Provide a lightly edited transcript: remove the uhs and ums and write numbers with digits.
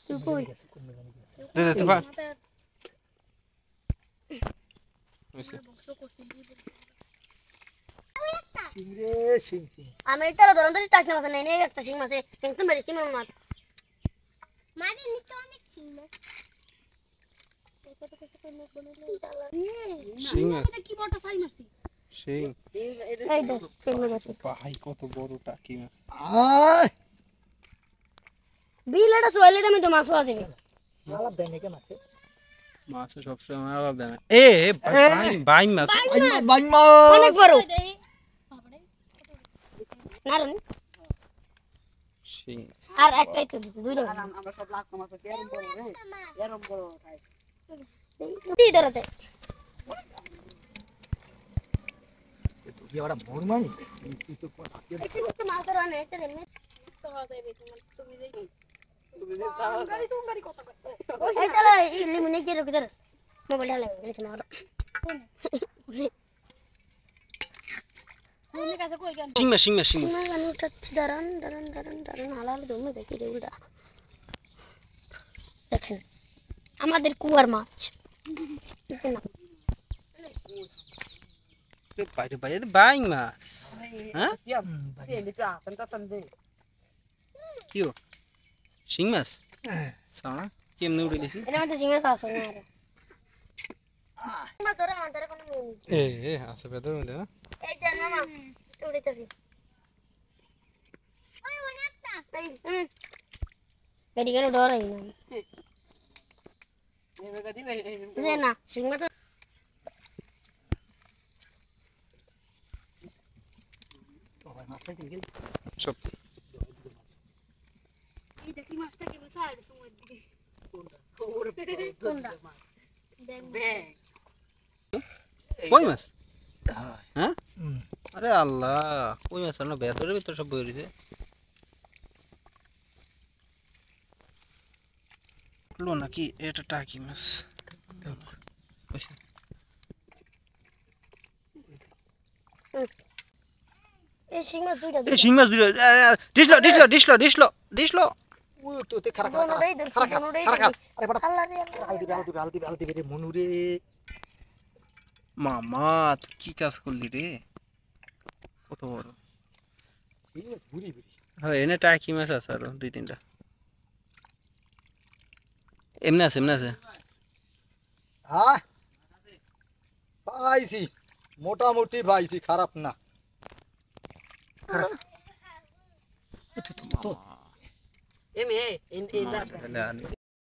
তুই কই দে দে তুই আমি তারা ধরন ধরে টাকা মাছ নেই নেই একটা শিং মাছে কিন্তু মেরে শিং মাছ মারি নিচে অনেক শিং মাছ শিং এটা কি বড়টা সাই মারছি শিং এই দেখ শিং মাছ ভাই কত বড় টাকি মাছ আয় বিলটা সোয়ালিটা আমি তো মাছ পাওয়া যাবে মালা দেন কে মাছ মাছ সব সময় আলাদা না এ ভাই ভাই মাছ বাইমা অনেক বড় নারন শিং আর একটাই তো দুই রকম আমরা সব লাখ মাছ আছে এরকম বড় খাই দুই ধরা যায় তুই ওরা মরমানি তুই তো কোন একটু মাছ ধরা নেই এটা এমনি তো হওয়া যাবে তুমি দেখি গাড়ি সুঙ্গারি কথা কই এই তাহলে এই লিমনে কি রেখে ধরস মোবাইল ঢালে গেছে না মনে কাছে কই কেন শিং মাছ আমি উঠাচ্ছি দাঁড়ান হালাল দমে দেখি রে উল্টা দেখেন আমাদের কুয়ার মাছ বাইরে বাইরে ভাই মাছ হ্যাঁ কি ও শিং মাছ সানা কেমনে উড়ে দিছি এর মধ্যে ঝিঙে আছে না আর মাছ ধরে কোনো এ আছে বেদর মধ্যে না এই যে মামা উড়িতেছি ওই অনেকটা এই বেডি গেল ডরাই না যে না সিং মাছ সব এই দেখি মাছটা কি বসা আর সময় দিকে কোনটা কই মাছ হ্যাঁ আরে আল্লাহ কই মাছ না বেদরের ভিতর সব বই রইছে লো নাকি এটা টাকি মাছ এই সিং মাছ দুইটা এই শিং মাছ দুইটা ডিসলো ওই তো তে খারা দোনোটাই ধরছি, দোনোটাই ধরছি। আরে বড় আল্লাহ রে হালদি রে মনুরে মামা তুই কি কাজ করলি রে কত বড় ঘুরি ঘুরি হ্যাঁ এনে টাকি মাছ আছে আরো দুই তিনটা এমনি আছে হ্যাঁ পাইছি মোটামুটি পাইছি খারাপ না এমে